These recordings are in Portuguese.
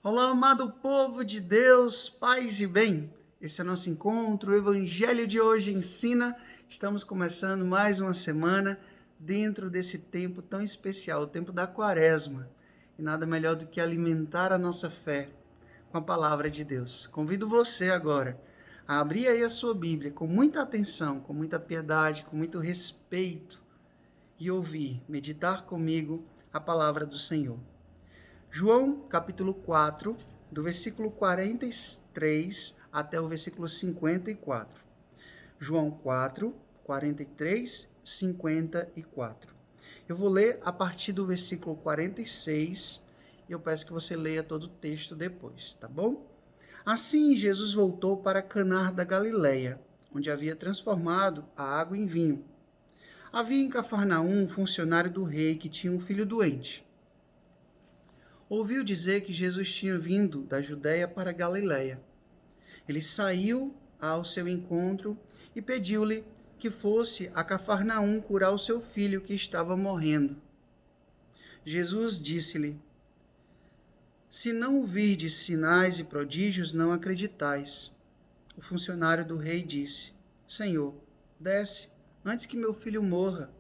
Olá, amado povo de Deus, paz e bem. Esse é o nosso encontro, o Evangelho de hoje ensina. Estamos começando mais uma semana dentro desse tempo tão especial, o tempo da Quaresma. E nada melhor do que alimentar a nossa fé com a palavra de Deus. Convido você agora a abrir aí a sua Bíblia com muita atenção, com muita piedade, com muito respeito e ouvir, meditar comigo a palavra do Senhor. João, capítulo 4, do versículo 43 até o versículo 54. João 4, 43, 54. Eu vou ler a partir do versículo 46 e eu peço que você leia todo o texto depois, tá bom? Assim, Jesus voltou para Caná da Galileia, onde havia transformado a água em vinho. Havia em Cafarnaum um funcionário do rei que tinha um filho doente. Ouviu dizer que Jesus tinha vindo da Judéia para a Galiléia. Ele saiu ao seu encontro e pediu-lhe que fosse a Cafarnaum curar o seu filho que estava morrendo. Jesus disse-lhe: Se não virdes sinais e prodígios, não acreditais. O funcionário do rei disse: Senhor, desce, antes que meu filho morra.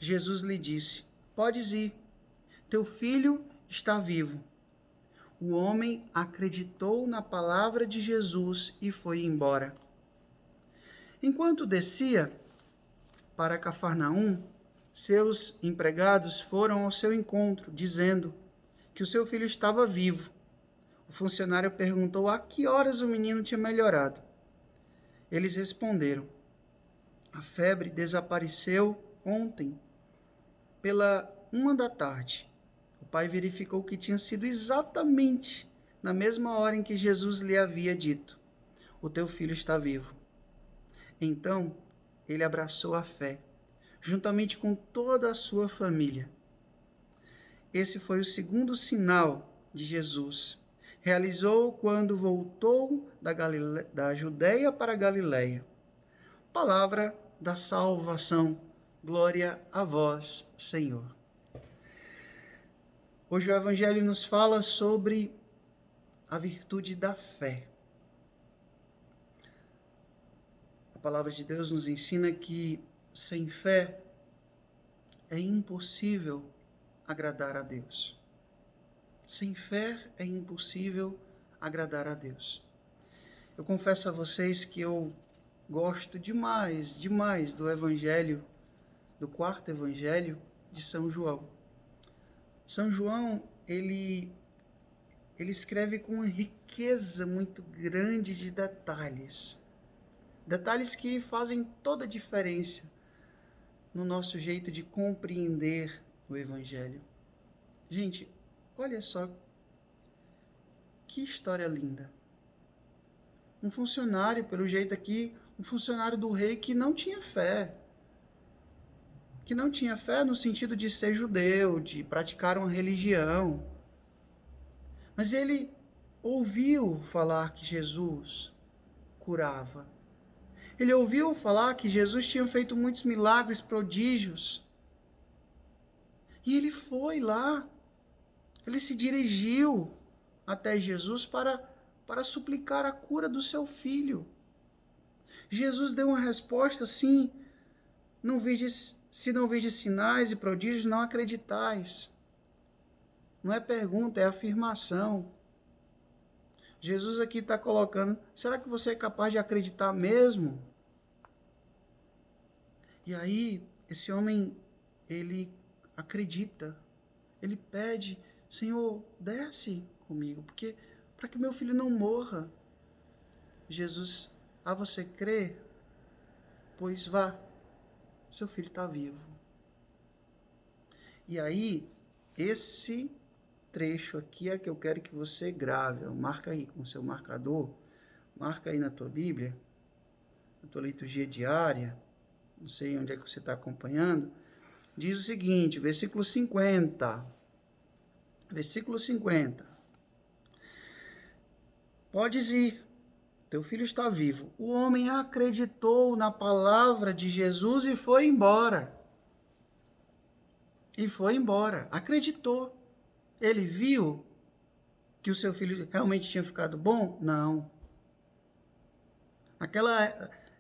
Jesus lhe disse: Podes ir, teu filho está vivo. O homem acreditou na palavra de Jesus e foi embora. Enquanto descia para Cafarnaum, seus empregados foram ao seu encontro, dizendo que o seu filho estava vivo. O funcionário perguntou a que horas o menino tinha melhorado. Eles responderam: A febre desapareceu ontem, pela 1 da tarde. O pai verificou que tinha sido exatamente na mesma hora em que Jesus lhe havia dito: O teu filho está vivo. Então, ele abraçou a fé, juntamente com toda a sua família. Esse foi o segundo sinal de Jesus. Realizou quando voltou da Judéia para a Galiléia. Palavra da salvação. Glória a vós, Senhor. Hoje o Evangelho nos fala sobre a virtude da fé. A palavra de Deus nos ensina que sem fé é impossível agradar a Deus. Sem fé é impossível agradar a Deus. Eu confesso a vocês que eu gosto demais do Evangelho, do quarto Evangelho de São João. São João, ele escreve com uma riqueza muito grande de detalhes. Detalhes que fazem toda a diferença no nosso jeito de compreender o Evangelho. Gente, olha só que história linda. Um funcionário, pelo jeito aqui, um funcionário do rei que não tinha fé. Que não tinha fé no sentido de ser judeu, de praticar uma religião. Mas ele ouviu falar que Jesus curava. Ele ouviu falar que Jesus tinha feito muitos milagres, prodígios. E ele foi lá. Ele se dirigiu até Jesus para suplicar a cura do seu filho. Jesus deu uma resposta assim: se não virdes sinais e prodígios, não acreditais. Não é pergunta, é afirmação. Jesus aqui está colocando: será que você é capaz de acreditar mesmo? E aí, esse homem, ele acredita. Ele pede: Senhor, desce comigo, porque para que meu filho não morra. Jesus: você crê? Pois vá, seu filho está vivo. E aí, esse trecho aqui é que eu quero que você grave. Marca aí com o seu marcador, marca aí na tua Bíblia, na tua liturgia diária, não sei onde é que você está acompanhando. Diz o seguinte, versículo 50. Versículo 50. Podes ir, teu filho está vivo. O homem acreditou na palavra de Jesus e foi embora. Acreditou. Ele viu que o seu filho realmente tinha ficado bom? Não.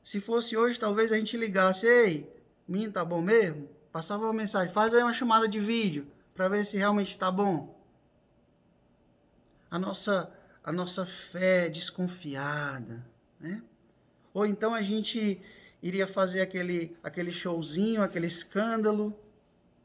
Se fosse hoje, talvez a gente ligasse, ei, o menino tá bom mesmo? Passava uma mensagem, faz aí uma chamada de vídeo para ver se realmente está bom. A nossa fé desconfiada, né? Ou então a gente iria fazer aquele showzinho, aquele escândalo,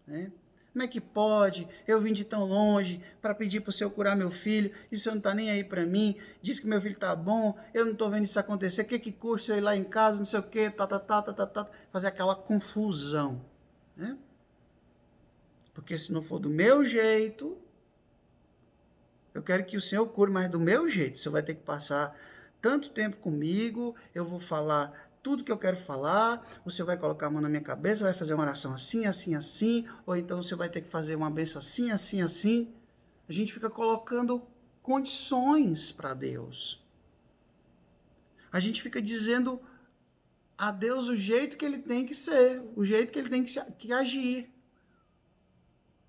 né? Como é que pode? Eu vim de tão longe para pedir para o Senhor curar meu filho, e o Senhor não está nem aí para mim, diz que meu filho está bom, eu não estou vendo isso acontecer, o que custa eu ir lá em casa, não sei o que, fazer aquela confusão, né? Porque se não for do meu jeito, eu quero que o Senhor cure, mas do meu jeito. O Senhor vai ter que passar tanto tempo comigo, eu vou falar tudo que eu quero falar, o Senhor vai colocar a mão na minha cabeça, vai fazer uma oração assim, assim, assim, ou então o Senhor vai ter que fazer uma bênção assim, assim, assim. A gente fica colocando condições para Deus. A gente fica dizendo a Deus o jeito que ele tem que ser, o jeito que ele tem que agir,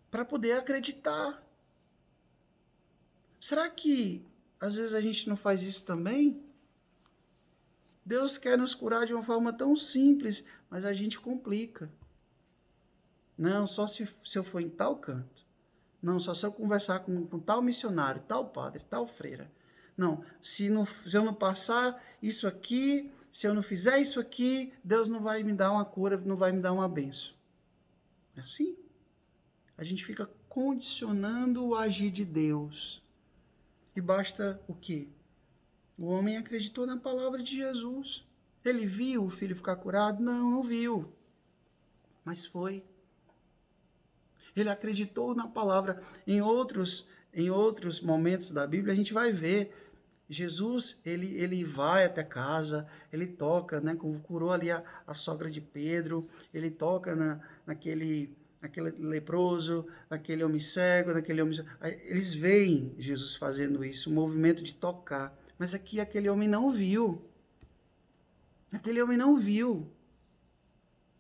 para poder acreditar. Será que às vezes a gente não faz isso também? Deus quer nos curar de uma forma tão simples, mas a gente complica. Não, só se eu for em tal canto. Não, só se eu conversar com tal missionário, tal padre, tal freira. Não, se eu não passar isso aqui, se eu não fizer isso aqui, Deus não vai me dar uma cura, não vai me dar uma bênção. É assim? A gente fica condicionando o agir de Deus. E basta o quê? O homem acreditou na palavra de Jesus. Ele viu o filho ficar curado? Não, não viu. Mas foi. Ele acreditou na palavra. Em outros momentos da Bíblia, a gente vai ver Jesus, ele vai até casa, ele toca, né, curou ali a sogra de Pedro, ele toca naquele leproso, naquele homem cego, eles veem Jesus fazendo isso, o movimento de tocar. Mas aqui aquele homem não viu. Aquele homem não viu.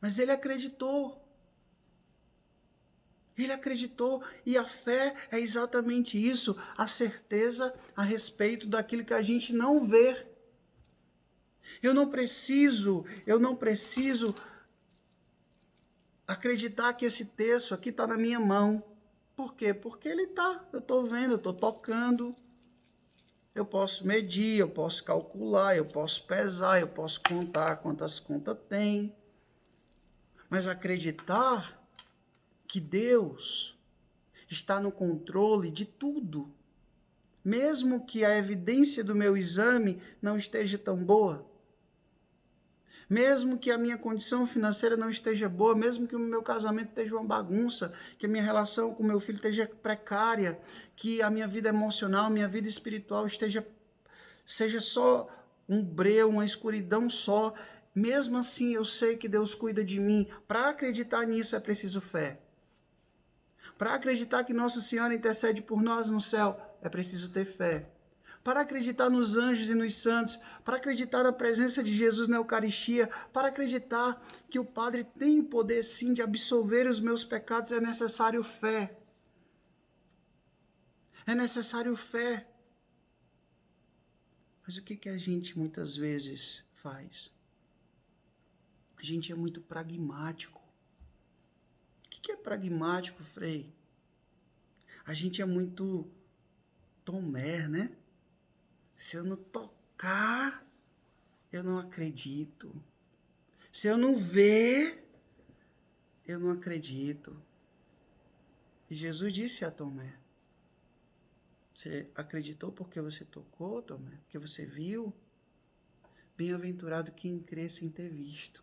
Mas ele acreditou. Ele acreditou, e a fé é exatamente isso, a certeza a respeito daquilo que a gente não vê. Eu não preciso acreditar que esse texto aqui está na minha mão. Por quê? Porque ele está, eu estou vendo, eu estou tocando, eu posso medir, eu posso calcular, eu posso pesar, eu posso contar quantas contas tem. Mas acreditar que Deus está no controle de tudo, mesmo que a evidência do meu exame não esteja tão boa, mesmo que a minha condição financeira não esteja boa, mesmo que o meu casamento esteja uma bagunça, que a minha relação com meu filho esteja precária, que a minha vida emocional, minha vida espiritual seja só um breu, uma escuridão só, mesmo assim eu sei que Deus cuida de mim. Para acreditar nisso é preciso fé. Para acreditar que Nossa Senhora intercede por nós no céu, é preciso ter fé. Para acreditar nos anjos e nos santos, para acreditar na presença de Jesus na Eucaristia, para acreditar que o Padre tem o poder sim de absolver os meus pecados, é necessário fé. É necessário fé. Mas o que a gente muitas vezes faz? A gente é muito pragmático. O que é pragmático, Frei? A gente é muito Tomé, né? Se eu não tocar, eu não acredito. Se eu não ver, eu não acredito. E Jesus disse a Tomé: você acreditou porque você tocou, Tomé? Porque você viu? Bem-aventurado quem crê sem ter visto.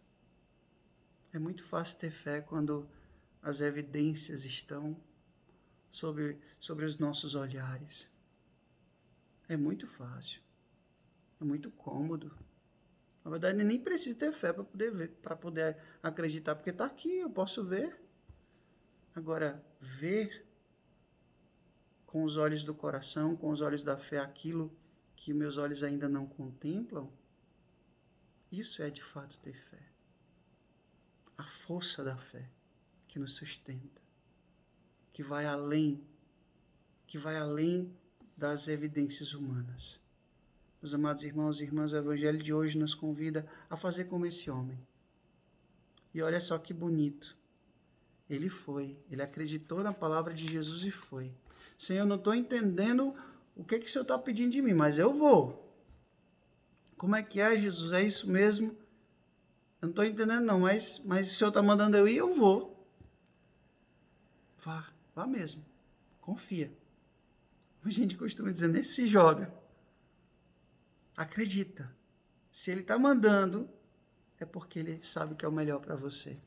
É muito fácil ter fé quando as evidências estão sobre os nossos olhares. É muito fácil. É muito cômodo. Na verdade, nem preciso ter fé para poder ver, para poder acreditar, porque está aqui, eu posso ver. Agora, ver com os olhos do coração, com os olhos da fé, aquilo que meus olhos ainda não contemplam, isso é de fato ter fé. A força da fé que nos sustenta, que vai além das evidências humanas. Meus amados irmãos e irmãs, o Evangelho de hoje nos convida a fazer como esse homem. E olha só que bonito. Ele foi, ele acreditou na palavra de Jesus e foi. Senhor, eu não estou entendendo o que o Senhor está pedindo de mim, mas eu vou. Como é que é, Jesus? É isso mesmo? Eu não estou entendendo não, mas o Senhor está mandando eu ir, eu vou. Vá mesmo. Confia. A gente costuma dizer, nem se joga. Acredita. Se ele está mandando, é porque ele sabe que é o melhor para você.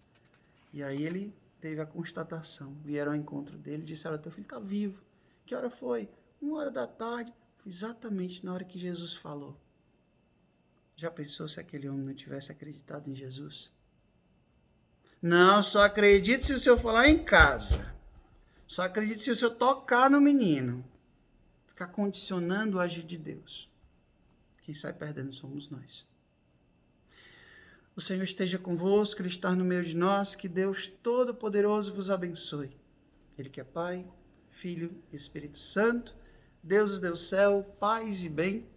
E aí ele teve a constatação. Vieram ao encontro dele e disseram, teu filho está vivo. Que hora foi? 1h da tarde. Foi exatamente na hora que Jesus falou. Já pensou se aquele homem não tivesse acreditado em Jesus? Não, só acredite se o senhor falar em casa. Só acredite se o senhor tocar no menino. Ficar condicionando o agir de Deus. Quem sai perdendo somos nós. O Senhor esteja convosco, Ele está no meio de nós. Que Deus Todo-Poderoso vos abençoe. Ele que é Pai, Filho e Espírito Santo. Deus nos deu céu, paz e bem.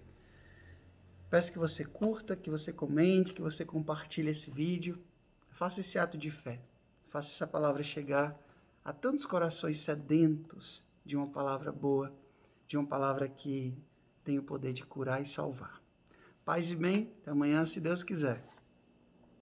Peço que você curta, que você comente, que você compartilhe esse vídeo. Faça esse ato de fé. Faça essa palavra chegar a tantos corações sedentos de uma palavra boa, de uma palavra que tem o poder de curar e salvar. Paz e bem, até amanhã, se Deus quiser.